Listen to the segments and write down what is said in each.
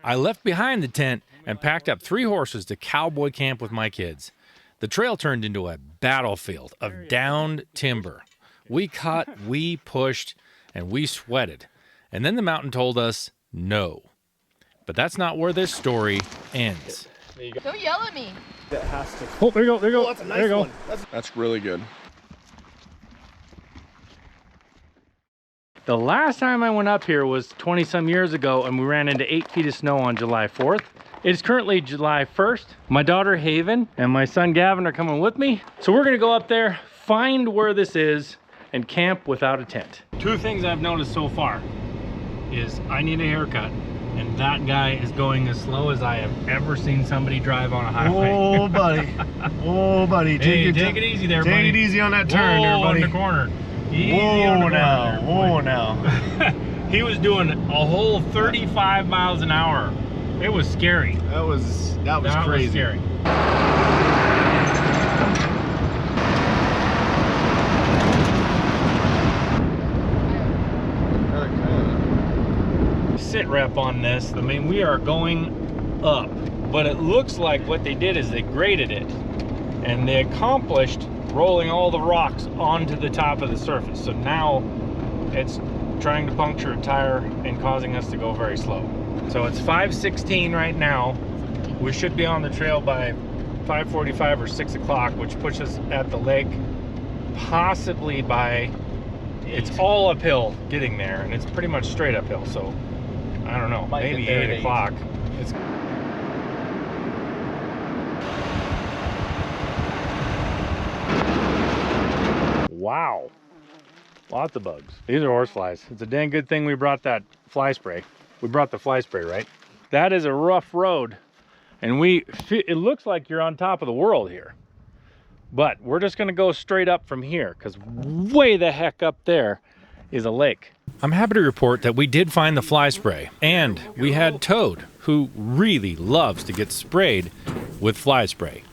I left behind the tent and packed up 3 horses to cowboy camp with my kids. The trail turned into a battlefield of downed timber. We cut, we pushed, and we sweated. And then the mountain told us no. But that's not where this story ends. Don't yell at me. That has to. Oh, there you go, there you go. Oh, that's a nice there you go. one. That's really good. The last time I went up here was 20 some years ago, and we ran into 8 feet of snow on July 4th. It's currently July 1st. My daughter Haven and my son Gavin are coming with me. So we're gonna go up there, find where this is, and camp without a tent. 2 things I've noticed so far is I need a haircut, and that guy is going as slow as I have ever seen somebody drive on a highway. Oh, buddy. Oh, buddy. Take it easy there, buddy. Take it easy on that turn there, buddy. On the corner. Easy Whoa on the now. corner Whoa now. He was doing a whole 35 miles an hour. It was scary. That was crazy. Was scary. Sit rep on this. I mean, we are going up, but it looks like what they did is they graded it, and they accomplished rolling all the rocks onto the top of the surface. So now it's trying to puncture a tire and causing us to go very slow. So it's 5:16 right now. We should be on the trail by 5:45 or 6 o'clock, which puts us at the lake possibly by, it's all uphill getting there, and it's pretty much straight uphill. So I don't know, maybe 8 o'clock. It's wow, lots of bugs. These are horse flies. It's a dang good thing we brought that fly spray. We brought the fly spray, right? That is a rough road, and it looks like you're on top of the world here. But we're just gonna go straight up from here, because way the heck up there is a lake. I'm happy to report that we did find the fly spray, and we had Toad, who really loves to get sprayed with fly spray.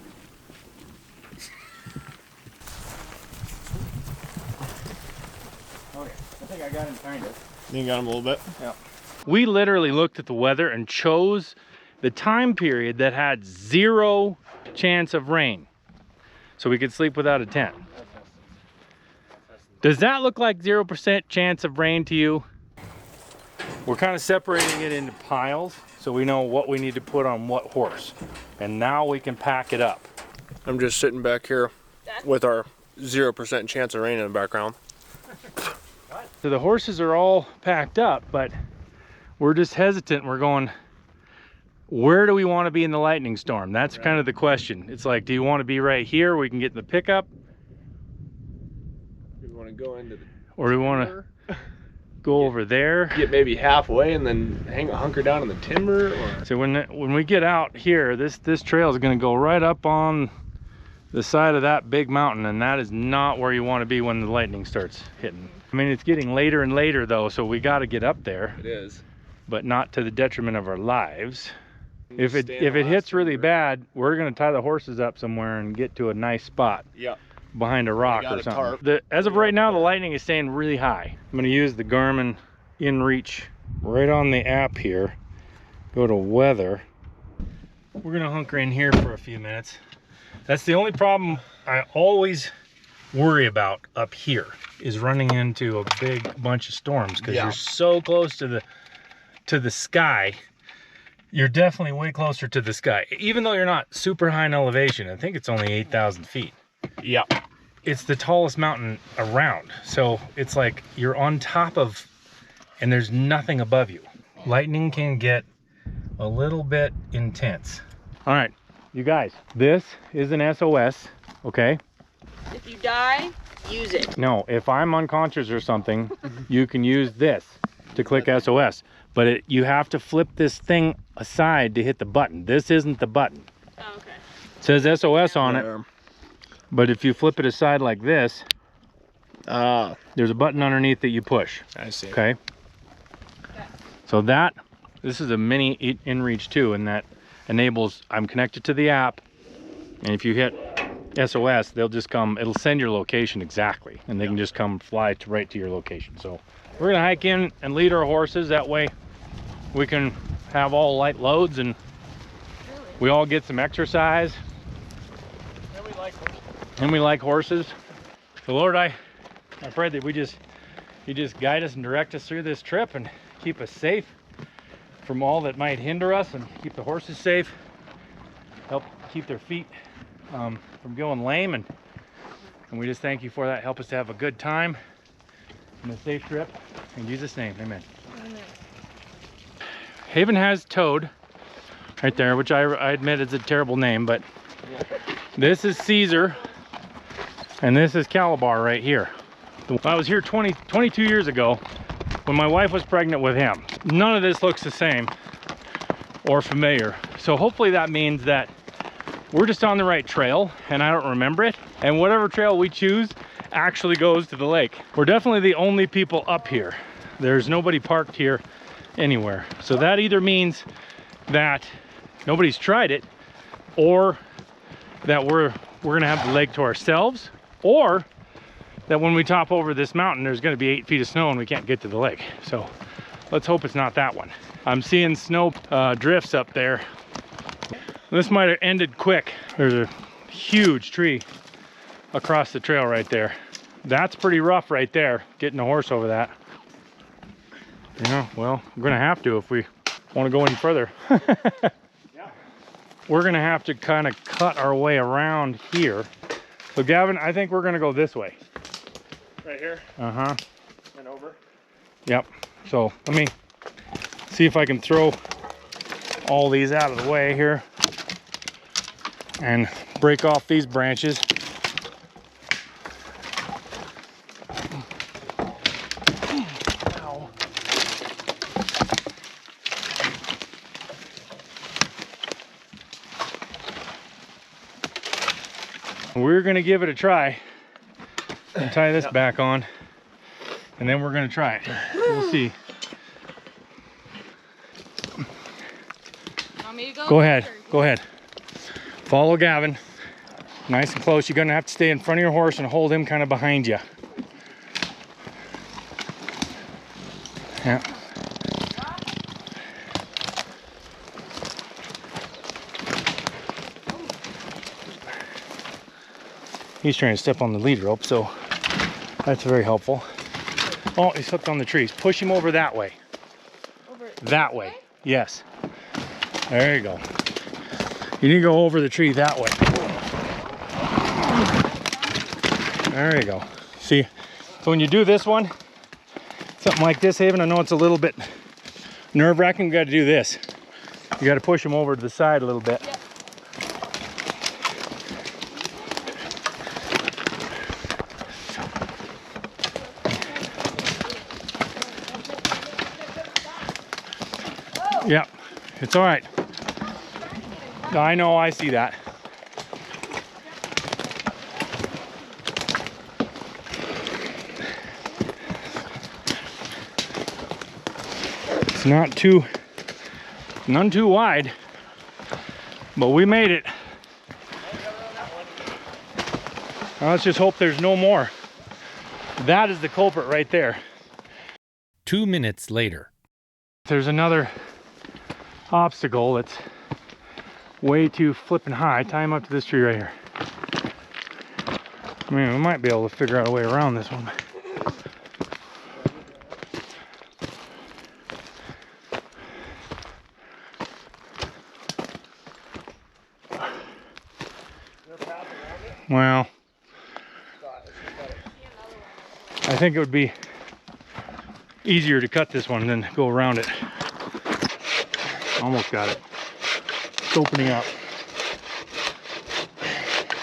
I think I got him kind of. You got him a little bit? Yeah. We literally looked at the weather and chose the time period that had 0 chance of rain, so we could sleep without a tent. Does that look like 0% chance of rain to you? We're kind of separating it into piles so we know what we need to put on what horse. And now we can pack it up. I'm just sitting back here with our 0% chance of rain in the background. So the horses are all packed up, but we're just hesitant. We're going, where do we want to be in the lightning storm? That's kind of the question. It's like, do you want to be right here where we can get in the pickup? Do we want to go into the or do we want to go over there? Get maybe halfway and then hunker down in the timber? Or? So when we get out here, this trail is going to go right up on the side of that big mountain, and that is not where you want to be when the lightning starts hitting. I mean, it's getting later and later though, so we got to get up there. It is. But not to the detriment of our lives. If it hits really bad, we're going to tie the horses up somewhere and get to a nice spot. Yeah. Behind a rock or something. As of right now, the lightning is staying really high. I'm going to use the Garmin InReach right on the app here. Go to weather. We're going to hunker in here for a few minutes. That's the only problem I always worry about up here, is running into a big bunch of storms, because you're so close to the sky. You're definitely way closer to the sky, even though you're not super high in elevation. I think it's only 8,000 feet. Yeah. It's the tallest mountain around, so it's like you're on top of, and there's nothing above you. Lightning can get a little bit intense. All right, you guys, this is an SOS, okay? If you die, use it. No, if I'm unconscious or something, you can use this to click SOS. But you have to flip this thing aside to hit the button. This isn't the button. Oh, okay. It says SOS on it. But if you flip it aside like this, there's a button underneath that you push. I see. Okay? So this is a mini InReach too, and that enables, I'm connected to the app, and if you hit SOS, they'll just come, it'll send your location exactly, and they can just come fly right to your location. So we're gonna hike in and lead our horses. That way we can have all light loads and we all get some exercise. And we like horses. So Lord, I pray that you just guide us and direct us through this trip and keep us safe from all that might hinder us, and keep the horses safe, help keep their feet from going lame, and we just thank you for that. Help us to have a good time and a safe trip. In Jesus' name, amen. Amen. Haven has Toad right there, which I admit is a terrible name, but this is Caesar and this is Calabar right here. I was here 22 years ago when my wife was pregnant with him. None of this looks the same or familiar. So hopefully that means that we're just on the right trail and I don't remember it. And whatever trail we choose actually goes to the lake. We're definitely the only people up here. There's nobody parked here anywhere. So that either means that nobody's tried it, or that we're gonna have the lake to ourselves, or that when we top over this mountain there's gonna be 8 feet of snow and we can't get to the lake. So let's hope it's not that one. I'm seeing snow drifts up there. This might have ended quick. There's a huge tree across the trail right there. That's pretty rough right there, getting a horse over that. Yeah, well, we're gonna have to if we want to go any further. Yeah. We're gonna have to kind of cut our way around here. So Gavin, I think we're gonna go this way. Right here? Uh-huh. And over? Yep. So let me see if I can throw all these out of the way here and break off these branches. We're gonna give it a try and tie this back on, and then we're gonna try it. We'll see. Want me to go? Go ahead, go ahead. Follow Gavin, nice and close. You're gonna have to stay in front of your horse and hold him kind of behind you. Yeah. He's trying to step on the lead rope, so that's very helpful. Oh, he's hooked on the trees. Push him over that way. Over That way. Yes. There you go. You need to go over the tree that way. There you go. See, so when you do this one, something like this, Haven, I know it's a little bit nerve-wracking. You got to do this. You got to push him over to the side a little bit. Yep. Yep, it's all right. I know, I see that. It's none too wide, but we made it. Now let's just hope there's no more. That is the culprit right there. 2 minutes later. There's another obstacle that's way too flipping high. Tie him up to this tree right here. I mean, we might be able to figure out a way around this one. Well, I think it would be easier to cut this one than go around it. Almost got it. It's opening up.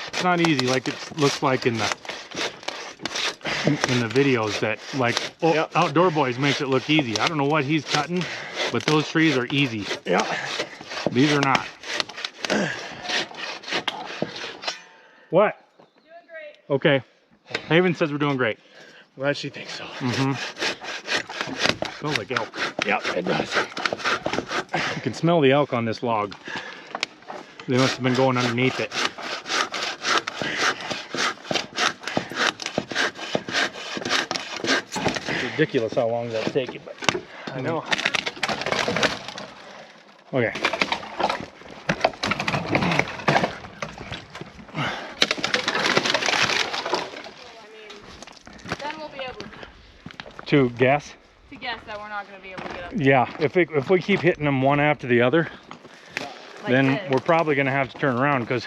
It's not easy like it looks like in the videos that Outdoor Boys makes it look easy. I don't know what he's cutting, but those trees are easy. Yeah. These are not. What? Doing great. Okay. Haven says we're doing great. Glad she thinks so. Mm-hmm. Smells like elk. Yep, it does. You can smell the elk on this log. They must have been going underneath it. It's ridiculous how long that's taking, but I know. Okay. Then we'll be able To guess? to guess that we're not going to be able to get up. Yeah, if we keep hitting them one after the other, Like then this. we're probably gonna have to turn around because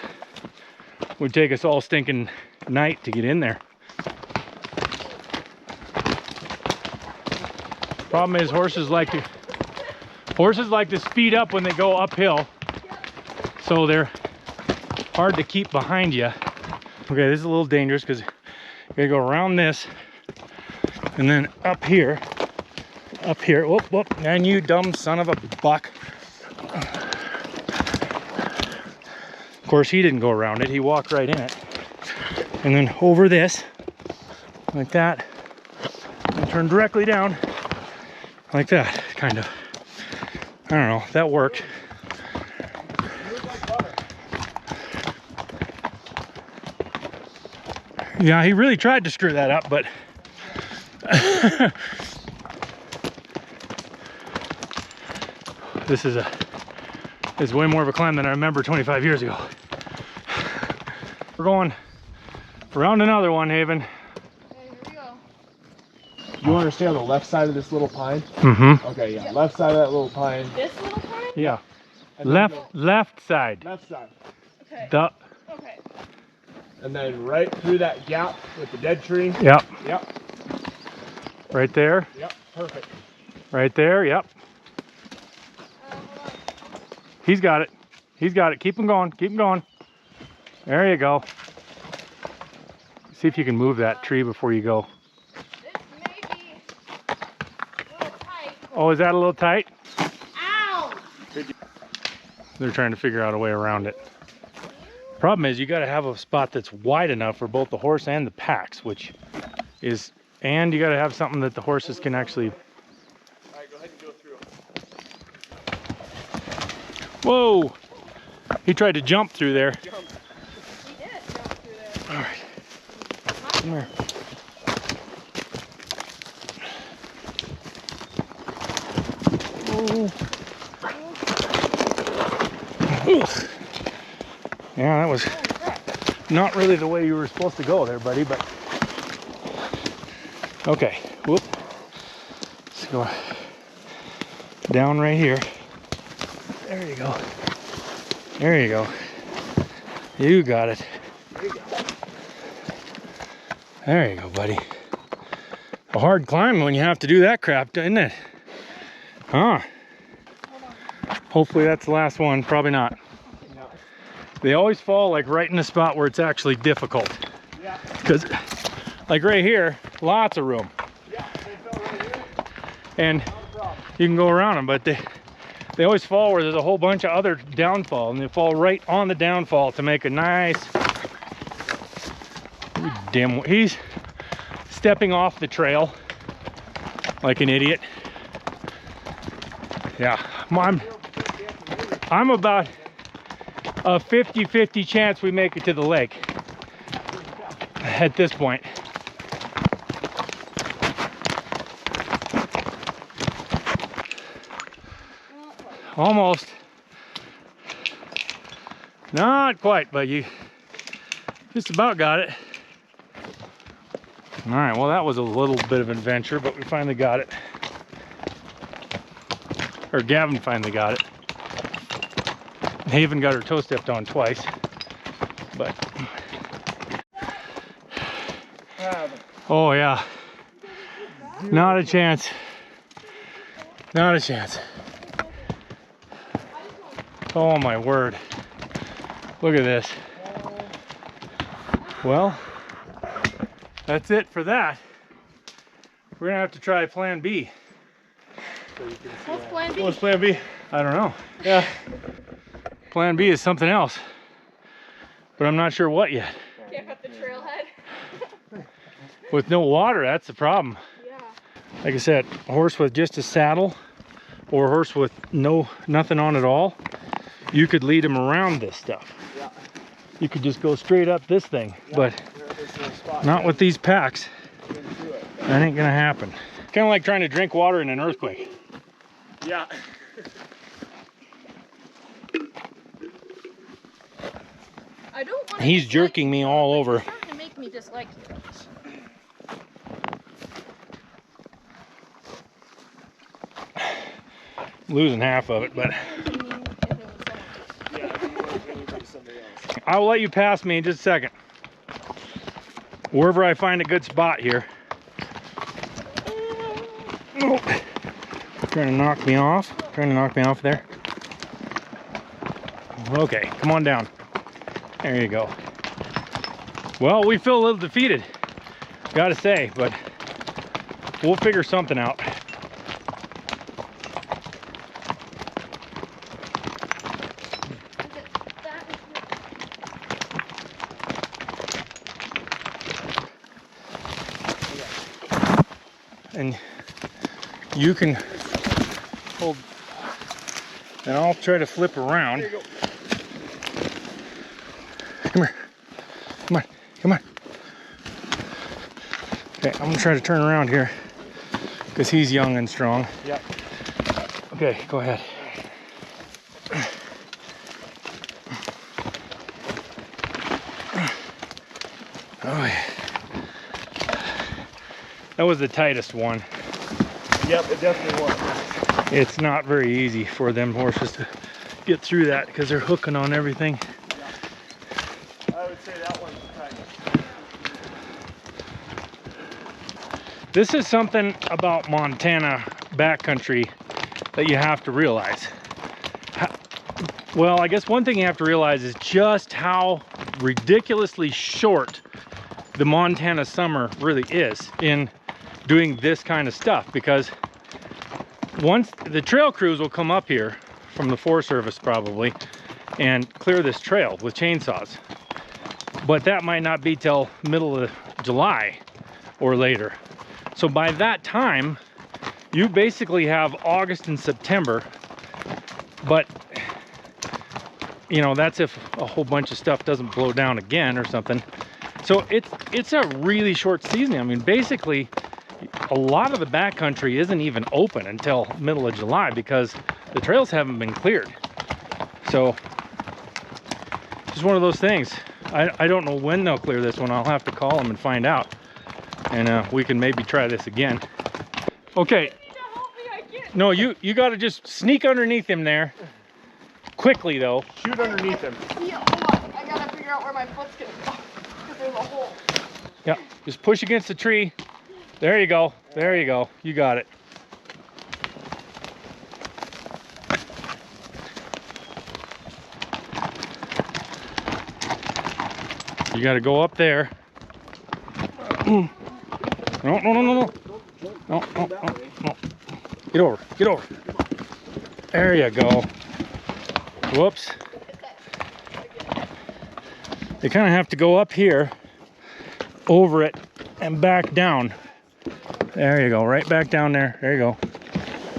it would take us all stinking night to get in there. Problem is horses like to speed up when they go uphill, so they're hard to keep behind you. Okay, this is a little dangerous because you gotta go around this and then up here, whoop, whoop, and you dumb son of a buck. Of course, he didn't go around it, he walked right in it. And then over this, like that, and turn directly down, like that, kind of. I don't know, that worked. Yeah, he really tried to screw that up, but this is way more of a climb than I remember 25 years ago. We're going around another one, Haven. Okay, here we go. You want to stay on the left side of this little pine? Mm-hmm. Okay, yeah. Left side of that little pine. This little pine? Yeah. And then go Left side. left side. Okay. Okay. And then right through that gap with the dead tree. Yep. Yep. Right there. Yep. Perfect. Right there. Yep. Hold on. He's got it. He's got it. Keep him going. Keep him going. There you go. See if you can move that tree before you go. This may be a little tight. Oh, is that a little tight? Ow! They're trying to figure out a way around it. Problem is you got to have a spot that's wide enough for both the horse and the packs, which is, and you got to have something that the horses can actually. All right, go ahead and go through. Whoa! He tried to jump through there. He did jump through there. All right. Come here. Ugh. Yeah, that was not really the way you were supposed to go there, buddy, but okay. Whoop. Let's go down right here. There you go. There you go. You got it. There you go, buddy. A hard climb when you have to do that crap, isn't it? Huh? Hopefully that's the last one. Probably not. No. They always fall like right in the spot where it's actually difficult. Yeah. Because like right here, lots of room. Yeah. They fell right here. And No problem. you can go around them, but they always fall where there's a whole bunch of other downfall, and they fall right on the downfall to make a nice. Damn, he's stepping off the trail like an idiot. Yeah, I'm about a 50-50 chance we make it to the lake at this point. Almost. Not quite, but you just about got it. All right, well, that was a little bit of an adventure, but we finally got it. Or Gavin finally got it. Haven got her toe stepped on twice, but. Oh yeah. Not a chance. Not a chance. Oh my word. Look at this. Well, that's it for that. We're gonna have to try plan B. What's plan B? What's plan B? I don't know. Yeah. Plan B is something else, but I'm not sure what yet. Camp at the trailhead. With no water, that's the problem. Yeah. Like I said, a horse with just a saddle or a horse with nothing on at all, you could lead him around this stuff. Yeah. You could just go straight up this thing, but not with these packs. That ain't gonna happen. Kind of like trying to drink water in an earthquake. Yeah. I don't want to He's dislike jerking me you, all but over. you're starting to make me dislike you. Losing half of it, but I'll let you pass me in just a second. Wherever I find a good spot here. Oh. Trying to knock me off. Trying to knock me off there. Okay, come on down. There you go. Well, we feel a little defeated, gotta say, but we'll figure something out. And you can hold, and I'll try to flip around. There you go. Come here. Come on. Come on. Okay, I'm gonna try to turn around here because he's young and strong. Yep. Okay, go ahead. Oh, yeah. That was the tightest one. Yep, it definitely was. It's not very easy for them horses to get through that because they're hooking on everything. I would say that one's the tightest. This is something about Montana backcountry that you have to realize. Well, I guess one thing you have to realize is just how ridiculously short the Montana summer really is in doing this kind of stuff, because once the trail crews will come up here from the Forest Service probably and clear this trail with chainsaws, but that might not be till middle of July or later. So by that time you basically have August and September, but you know, that's if a whole bunch of stuff doesn't blow down again or something. So it's a really short season. I mean, basically a lot of the backcountry isn't even open until middle of July because the trails haven't been cleared. So just one of those things. I don't know when they'll clear this one. I'll have to call them and find out, and we can maybe try this again. Okay. No, you got to just sneak underneath him there quickly though. Shoot underneath him. Yeah, hold on. I gotta figure out where my foot's gonna go because there's a hole. Yeah, just push against the tree. There you go. There you go. You got it. You got to go up there. No, no, no, no, no. No, no, no, no. Get over. Get over. There you go. Whoops. You kind of have to go up here, over it, and back down. There you go, right back down there. There you go.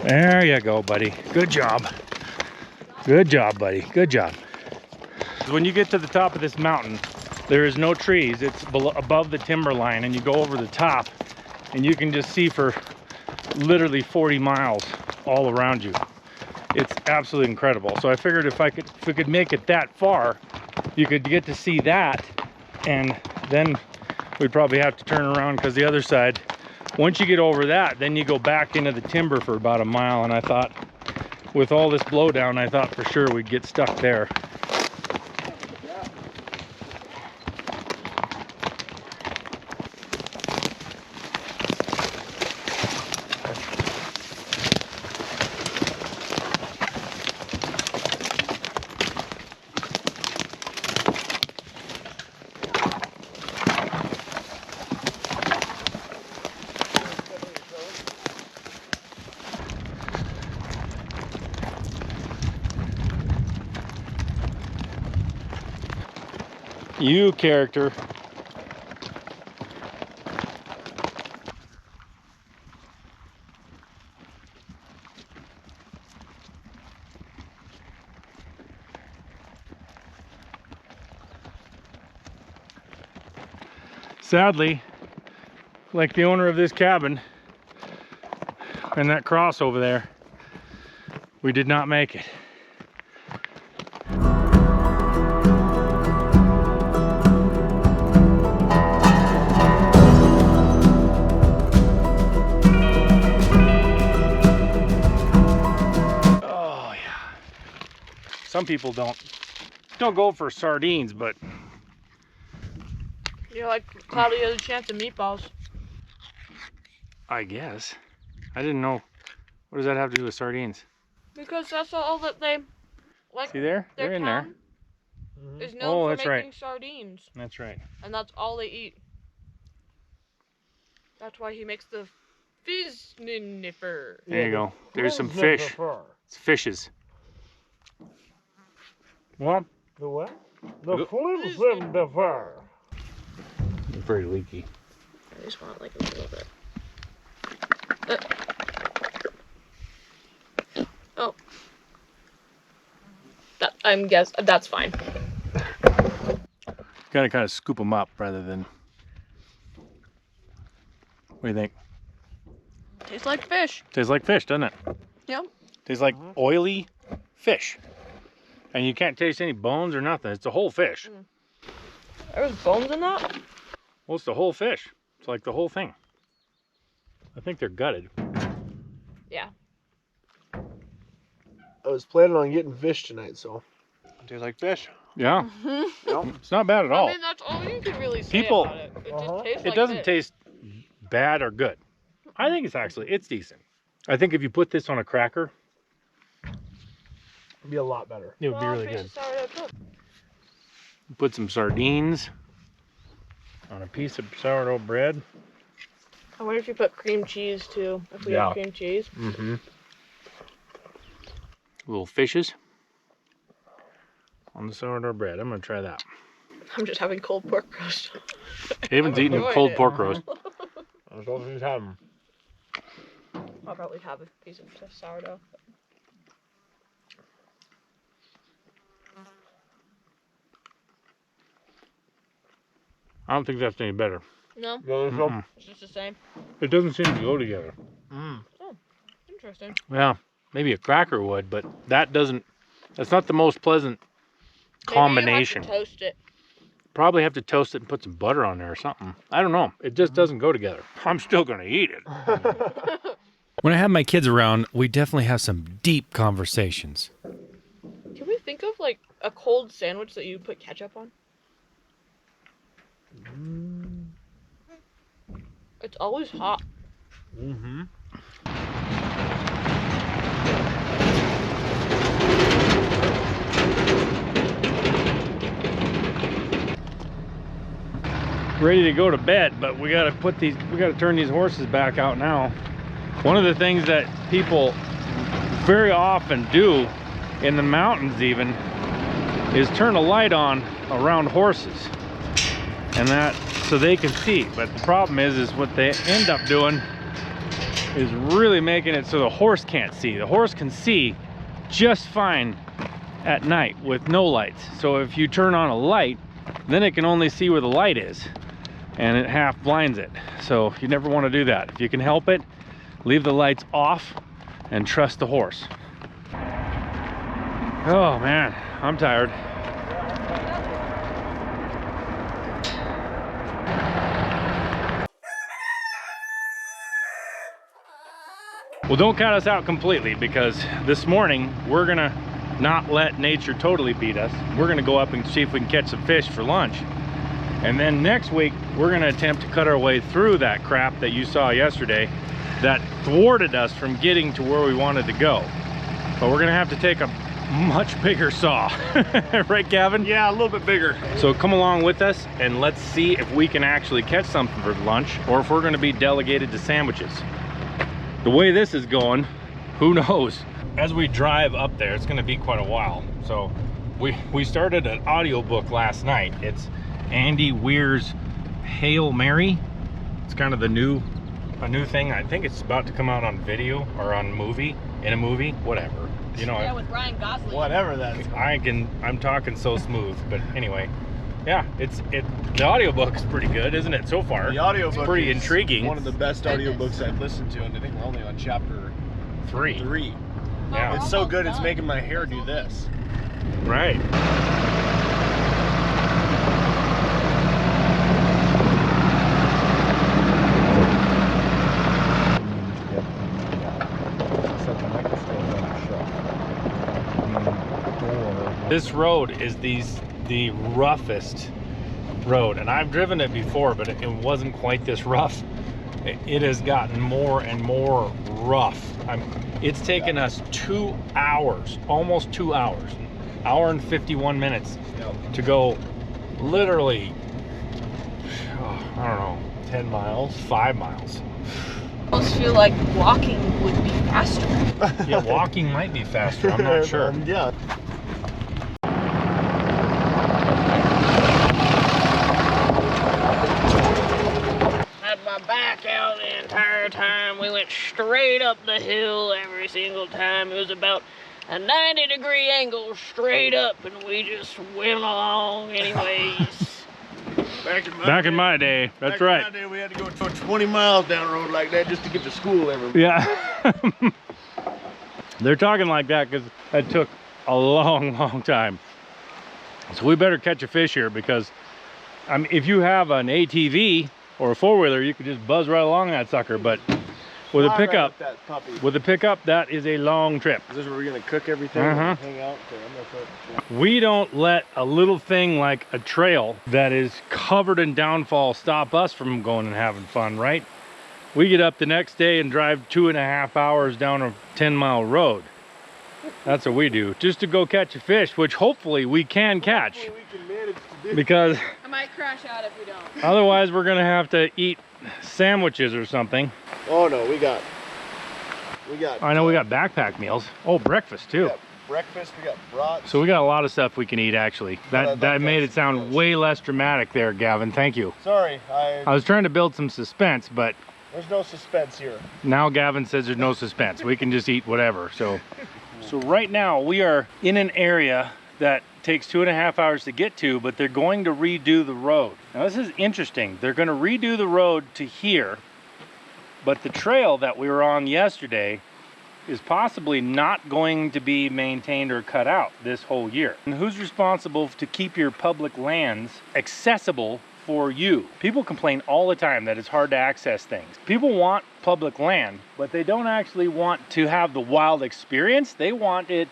There you go, buddy. Good job. Good job, buddy. Good job. When you get to the top of this mountain, there is no trees. It's above the timber line, and you go over the top, and you can just see for literally 40 miles all around you. It's absolutely incredible. So I figured if we could make it that far, you could get to see that, and then we'd probably have to turn around because the other side, once you get over that, then you go back into the timber for about a mile. And I thought, with all this blowdown, I thought for sure we'd get stuck there. You character. Sadly, like the owner of this cabin and that cross over there, we did not make it. some people don't go for sardines, but You're like cloudy as a chance of meatballs. I guess. I didn't know. What does that have to do with sardines? Because that's all that they like. See there? They're in there. Is known Oh, for that's making right. sardines. That's right. And that's all they eat. That's why he makes the fish-sniffer. There you go. There's some fish. It's fishes. What? The what? The flim-sniffer. It's very leaky. I just want like a little bit. Oh. That's fine. Gotta kind of scoop them up rather than. What do you think? Tastes like fish. Tastes like fish, doesn't it? Yep. Tastes like oily fish. And you can't taste any bones or nothing. It's a whole fish. There's bones in that? Well, it's the whole fish. It's like the whole thing. I think they're gutted. Yeah. I was planning on getting fish tonight, so. Tastes like fish. Yeah. Yep. It's not bad at all. I mean, that's all you can really say People- about it. It just tastes It like doesn't fish. taste bad or good. I think it's decent. I think if you put this on a cracker, It'd be a lot better. it would be Well, really fish good. is sourdough too. Put some sardines on a piece of sourdough bread. I wonder if you put cream cheese too. If we Yeah. have cream cheese. Mm-hmm. Little fishes on the sourdough bread. I'm gonna try that. I'm just having cold pork roast. Haven's eaten a enjoyed cold it. pork roast. I was hoping to have them. I'll probably have a piece of sourdough. I don't think that's any better. No, Mm-mm. it's just the same. It doesn't seem to go together. Interesting. Yeah, maybe a cracker would, but that doesn't. That's not the most pleasant combination. Maybe you have to toast it. Probably have to toast it and put some butter on there or something. I don't know. It just doesn't go together. I'm still gonna eat it. When I have my kids around, we definitely have some deep conversations. Can we think of like a cold sandwich that you put ketchup on? It's always hot. Mm-hmm. Ready to go to bed, but we gotta turn these horses back out now. One of the things that people very often do in the mountains even is turn a light on around horses, and that so they can see. But the problem is what they end up doing is really making it so the horse can't see. The horse can see just fine at night with no lights. So if you turn on a light, then it can only see where the light is, and it half blinds it. So you never want to do that. If you can help it, leave the lights off and trust the horse. Oh man, I'm tired. Well, don't count us out completely, because this morning we're gonna not let nature totally beat us. We're gonna go up and see if we can catch some fish for lunch. And then next week, we're gonna attempt to cut our way through that crap that you saw yesterday that thwarted us from getting to where we wanted to go. But we're gonna have to take a much bigger saw. Right, Gavin? Yeah, a little bit bigger. So come along with us and let's see if we can actually catch something for lunch, or if we're gonna be delegated to sandwiches. The way this is going, who knows? As we drive up there, it's gonna be quite a while. So we started an audiobook last night. It's Andy Weir's Hail Mary. It's kind of a new thing. I think it's about to come out on video or on movie, in a movie, whatever. You know, Yeah, with Ryan Gosling. Whatever that is. I'm talking so smooth, but anyway. Yeah, the audiobook is pretty good, isn't it, so far? The audiobook it's pretty is intriguing. one of the best audiobooks I've listened to, and I think we're only on chapter 3. Yeah. It's so good, it's making my hair do this. Right. Set the microphone on the shelf. Or This road is the roughest road, and I've driven it before, but it wasn't quite this rough. It has gotten more and more rough. It's taken us 2 hours, almost 2 hours, hour and 51 minutes to go literally, I don't know, 10 miles, 5 miles. I almost feel like walking would be faster. Yeah, walking might be faster, I'm not sure. Yeah. Had my back out the entire time. We went straight up the hill every single time. It was about a 90-degree angle straight up, and we just went along anyways. Back in my day, that's right. Back in my day, we had to go 20 miles down the road like that just to get to school every morning. Yeah. They're talking like that because that took a long time. So we better catch a fish here, because I mean, if you have an ATV or a four-wheeler, you could just buzz right along that sucker. But with a pickup, that is a long trip. Is this where we're gonna cook everything and hang out? We don't let a little thing like a trail that is covered in downfall stop us from going and having fun, right? We get up the next day and drive 2.5 hours down a 10-mile road. That's what we do, just to go catch a fish, which hopefully we can catch. Hopefully we can manage to do. Because I might crash out if we don't. otherwise we're gonna have to eat sandwiches or something. Oh no, we got. I know we got backpack meals. Oh, breakfast too. We got breakfast. We got brats. So we got a lot of stuff we can eat actually. That made it sound way less dramatic there, Gavin. Thank you. Sorry, I was trying to build some suspense, but there's no suspense here. now Gavin says there's no suspense. We can just eat whatever. So right now we are in an area that takes 2.5 hours to get to, but they're going to redo the road. Now this is interesting. They're going to redo the road to here, but the trail that we were on yesterday is possibly not going to be maintained or cut out this whole year. And who's responsible to keep your public lands accessible for you? People complain all the time that it's hard to access things. People want public land, but they don't actually want to have the wild experience. They want it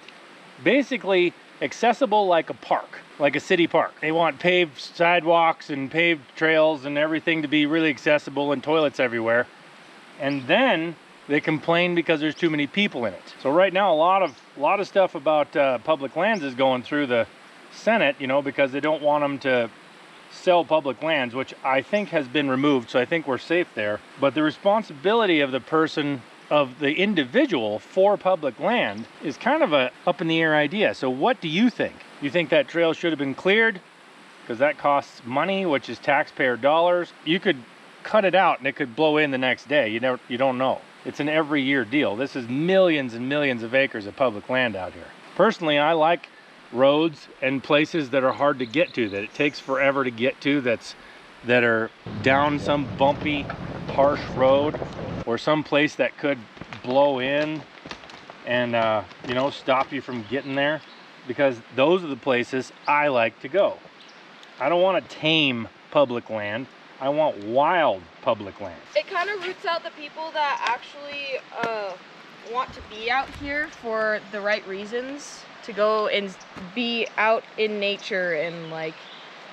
basically accessible like a park, like a city park. They want paved sidewalks and paved trails and everything to be really accessible, and toilets everywhere. And then they complain because there's too many people in it. So right now a lot of stuff about public lands is going through the Senate, you know, because they don't want them to sell public lands, which I think has been removed, so I think we're safe there. But the responsibility of the individual for public land is kind of a up in the air idea. So what do you think? You think that trail should have been cleared? Because that costs money, which is taxpayer dollars. You could cut it out and it could blow in the next day. You don't know. It's an every year deal. This is millions and millions of acres of public land out here. Personally, I like roads and places that are hard to get to, that it takes forever to get to, that are down some bumpy, harsh road, or some place that could blow in and you know, stop you from getting there, because those are the places I like to go. I don't want to tame public land. I want wild public land. It kind of roots out the people that actually want to be out here for the right reasons, to go and be out in nature and like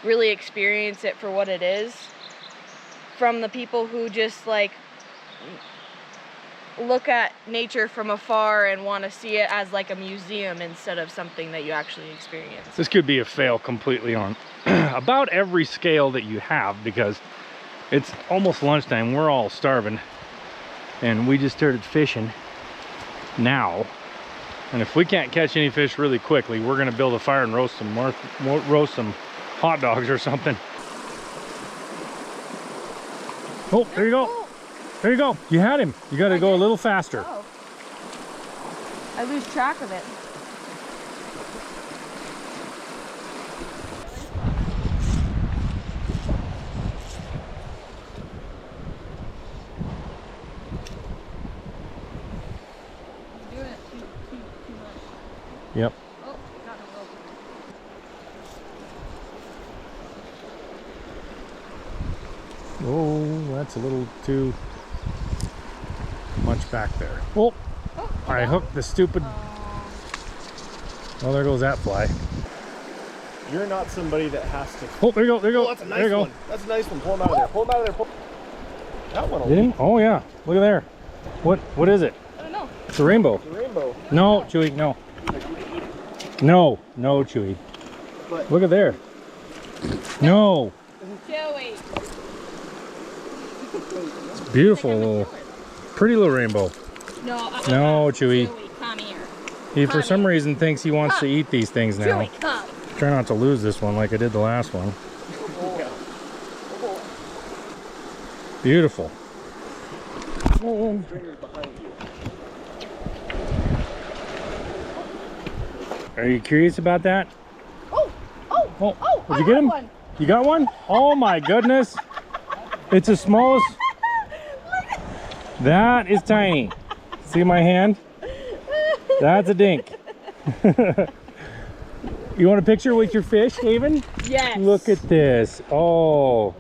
really experience it for what it is, from the people who just like look at nature from afar and want to see it as like a museum instead of something that you actually experience. This could be a fail completely on about every scale that you have, because it's almost lunchtime. We're all starving and we just started fishing now. And if we can't catch any fish really quickly, we're gonna build a fire and roast some hot dogs or something. Oh, there you go. There you go. You had him. You gotta go a little faster. Oh. I lose track of it. Yep. Oh, got a rope. Oh, that's a little too much back there. Oh, I hooked the stupid Well, there goes that fly. You're not somebody that has to. Oh, there you go, there you go. Oh, that's a there nice you go. one. That's a nice one. Pull him out of there. Pull him out of there. Pull... That one will Did he? Oh yeah, look at there. What is it? I don't know. It's a rainbow. It's a rainbow. No, Chewy, no. No, no, Chewy. But... Look at there. No. Joey. It's beautiful, little, pretty little rainbow. No, No, Chewy. Joey, come here. He for some reason thinks he wants to eat these things now. Joey, come. Try not to lose this one like I did the last one. Beautiful. Are you curious about that? Oh, did you get him? One. You got one? Oh my goodness. It's the smallest. That is tiny. See my hand? That's a dink. You want a picture with your fish, Haven? Yes. Look at this. Oh,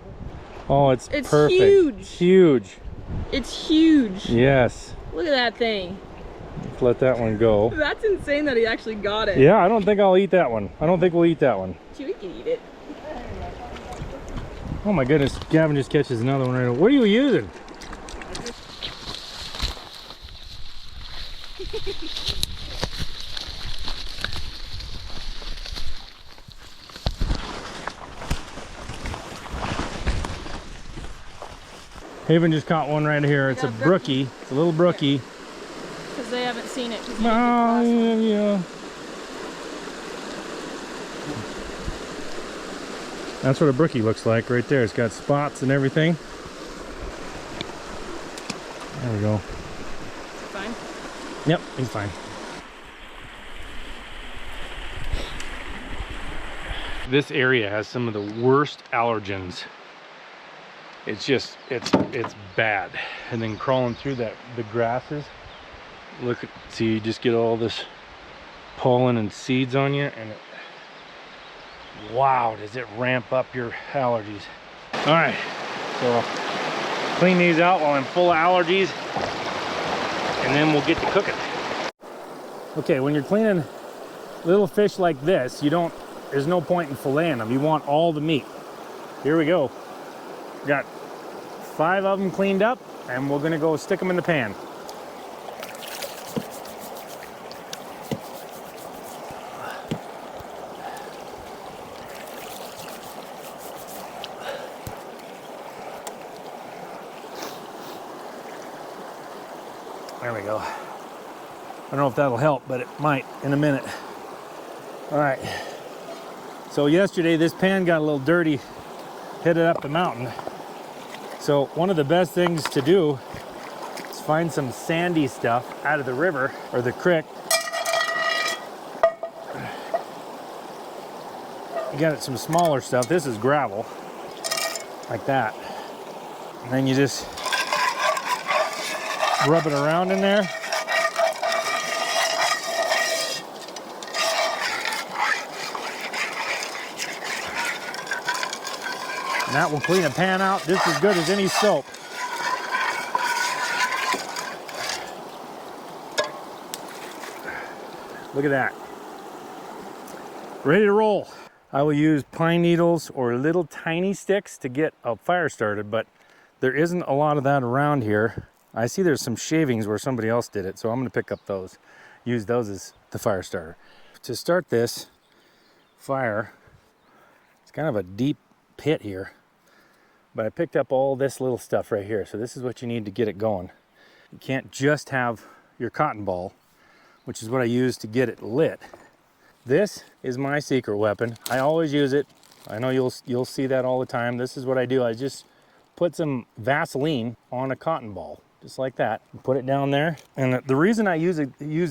it's perfect. Huge. Huge. It's huge. Yes. Look at that thing. Let's let that one go. That's insane that he actually got it. Yeah, I don't think I'll eat that one. I don't think we'll eat that one. Chewy can eat it. Oh my goodness, Gavin just catches another one right away. What are you using? Haven just caught one right here. It's a brookie. It's a little brookie. Because they haven't seen it. Oh, yeah. That's what a brookie looks like right there. It's got spots and everything. There we go. Fine. Yep, he's fine. This area has some of the worst allergens. It's just, it's bad. And then crawling through the grasses, look at, see, you just get all this pollen and seeds on you, and wow, does it ramp up your allergies. All right, so clean these out while I'm full of allergies, and then we'll get to cooking. Okay, when you're cleaning little fish like this, there's no point in filleting them. You want all the meat. Here we go. Got 5 of them cleaned up, and we're gonna go stick them in the pan. There we go. I don't know if that'll help, but it might in a minute. All right. So yesterday this pan got a little dirty, headed up the mountain. So one of the best things to do is find some sandy stuff out of the river or the creek. You got some smaller stuff. This is gravel, like that. And then you just rub it around in there. And that will clean a pan out just as good as any soap. Look at that. Ready to roll. I will use pine needles or little tiny sticks to get a fire started, but there isn't a lot of that around here. I see there's some shavings where somebody else did it, so I'm gonna pick up those. Use those as the fire starter. To start this fire, it's kind of a deep pit here. But I picked up all this little stuff right here. So this is what you need to get it going. You can't just have your cotton ball, which is what I use to get it lit. This is my secret weapon. I always use it. I know you'll see that all the time. This is what I do. I just put some Vaseline on a cotton ball, just like that. Put it down there. And the reason I use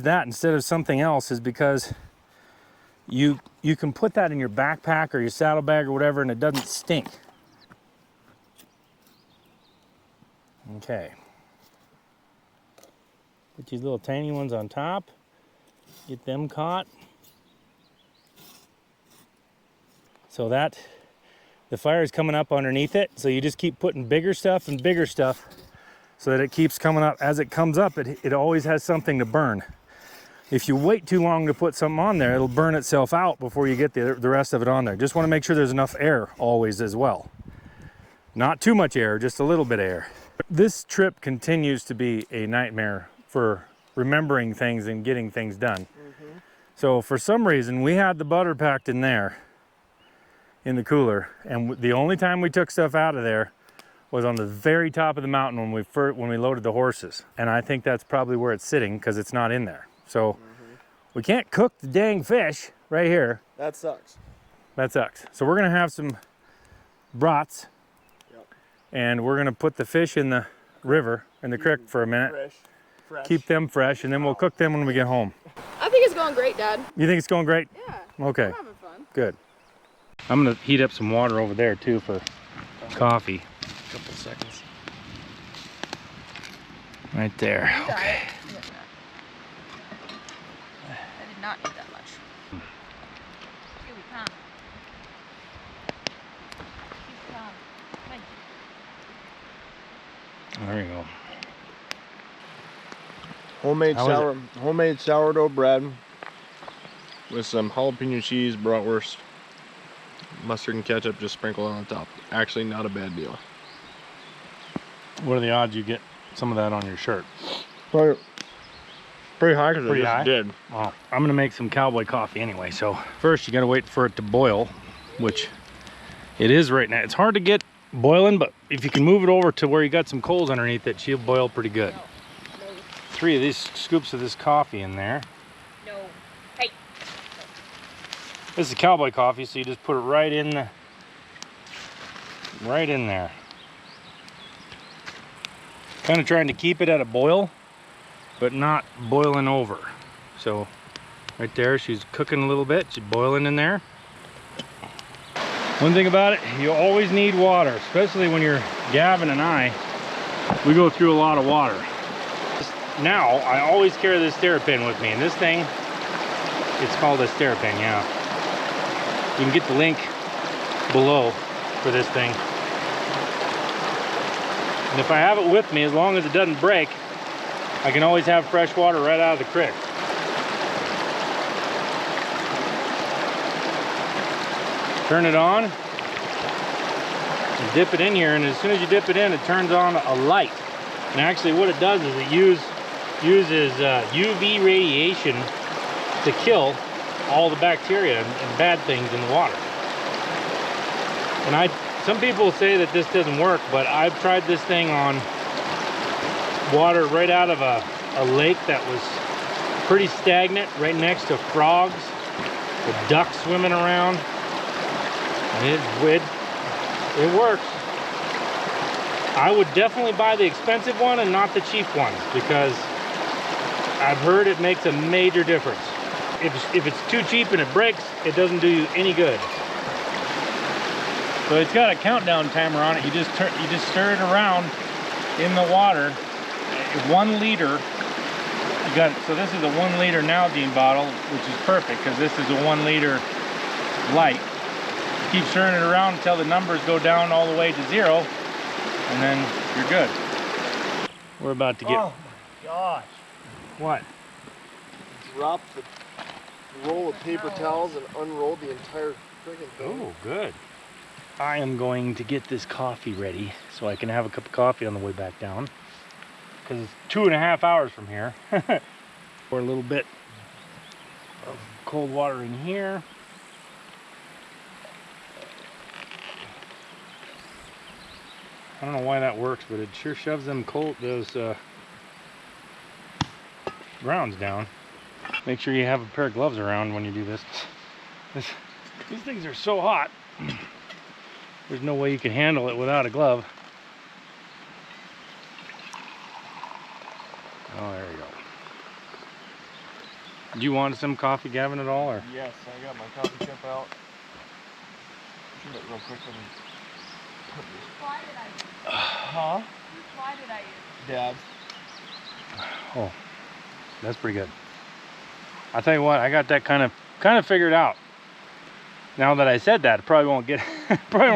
that instead of something else is because you can put that in your backpack or your saddlebag or whatever, and it doesn't stink. Okay. Put these little tiny ones on top. Get them caught. So that the fire is coming up underneath it. So you just keep putting bigger stuff and bigger stuff so that it keeps coming up. As it comes up, it always has something to burn. if you wait too long to put something on there, it'll burn itself out before you get the rest of it on there. Just want to make sure there's enough air always as well. Not too much air, just a little bit of air. This trip continues to be a nightmare for remembering things and getting things done. So for some reason, we had the butter packed in there in the cooler, and the only time we took stuff out of there was on the very top of the mountain when we loaded the horses. And I think that's probably where it's sitting because it's not in there. So we can't cook the dang fish right here. That sucks. That sucks. So we're gonna have some brats, and we're gonna put the fish in the river, in the creek for a minute. Fresh. Keep them fresh, and then we'll cook them when we get home. I think it's going great, Dad. You think it's going great? Yeah. Okay. I'm having fun. Good. I'm gonna heat up some water over there too for coffee. Couple seconds. Right there. Okay. I did not need that much. Here we come. There you go. Homemade sourdough bread with some jalapeno cheese, bratwurst, mustard and ketchup just sprinkled on top. Actually, not a bad deal. What are the odds you get some of that on your shirt? Pretty high because I Pretty just high? did. Well, I'm gonna make some Cowboy coffee anyway. So first you gotta wait for it to boil, which it is right now. It's hard to get boiling, but if you can move it over to where you got some coals underneath it, she'll boil pretty good. 3 of these scoops of this coffee in there. No. Hey. This is Cowboy coffee, so you just put it right in there. Kind of trying to keep it at a boil, but not boiling over. So right there, she's cooking a little bit. She's boiling in there. One thing about it, you always need water, especially when you're Gavin and I. We go through a lot of water. Now, I always carry this terrapin with me, and this thing, it's called a terrapin, yeah. You can get the link below for this thing. And if I have it with me, as long as it doesn't break, I can always have fresh water right out of the creek. Turn it on, and dip it in here, and as soon as you dip it in, it turns on a light. And actually what it does is it uses UV radiation to kill all the bacteria and bad things in the water. And some people say that this doesn't work, but I've tried this thing on water right out of a lake that was pretty stagnant, right next to frogs, with ducks swimming around, and it works. I would definitely buy the expensive one and not the cheap one, because I've heard it makes a major difference. If it's too cheap and it breaks, it doesn't do you any good. So it's got a countdown timer on it. You just stir it around in the water. 1 liter. So this is a 1 liter Nalgene bottle, which is perfect because this is a 1 liter light. Keep stirring it around until the numbers go down all the way to 0, and then you're good. We're about to get. Oh my gosh! What? Drop the roll of paper towels and unroll the entire friggin' thing. Oh, good. I am going to get this coffee ready so I can have a cup of coffee on the way back down, because it's 2.5 hours from here. Pour a little bit of cold water in here. I don't know why that works, but it sure shoves those grounds down. Make sure you have a pair of gloves around when you do this. These things are so hot. There's no way you can handle it without a glove. Oh, there you go. Do you want some coffee, Gavin, at all? Or? Yes, I got my coffee cup out. Shoot it real quick. Whose fly did I use? Huh? Whose fly did I use? Dad's. Oh, that's pretty good. I'll tell you what, I got that kind of figured out. Now that I said that, I probably won't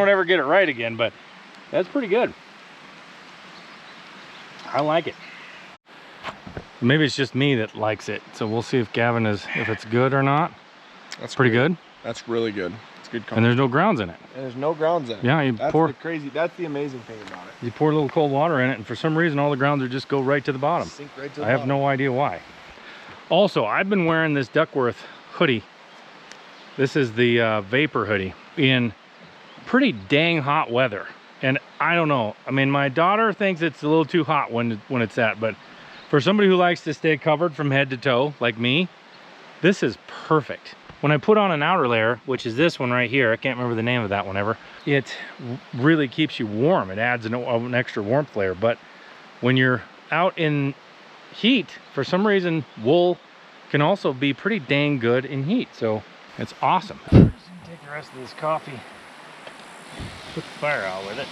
ever get it right again, but that's pretty good. I like it. Maybe it's just me that likes it. So we'll see if Gavin if it's good or not. That's pretty great. good. That's really good. It's good. And there's no grounds in it. And there's no grounds in it. Yeah, That's the amazing thing about it. You pour a little cold water in it, and for some reason all the grounds are just go right to the bottom. Sink right to the I have bottom. no idea why. Also, I've been wearing this Duckworth hoodie. This is the vapor hoodie in pretty dang hot weather. And I don't know. I mean, my daughter thinks it's a little too hot when it's that, but for somebody who likes to stay covered from head to toe, like me, this is perfect. When I put on an outer layer, which is this one right here, I can't remember the name of that one ever, it really keeps you warm. It adds an extra warmth layer. But when you're out in heat, for some reason, wool can also be pretty dang good in heat. So it's awesome. Take the rest of this coffee, put the fire out with it.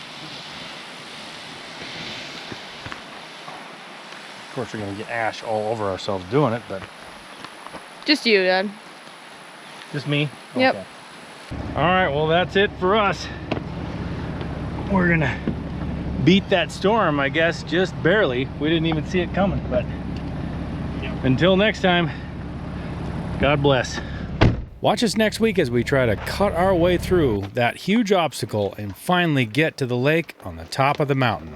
Of course, we're gonna get ash all over ourselves doing it, but Just you, Dad. just me? Yep. Okay. All right, well, that's it for us. We're gonna beat that storm, I guess, just barely. We didn't even see it coming, but until next time, God bless. Watch us next week as we try to cut our way through that huge obstacle and finally get to the lake on the top of the mountain.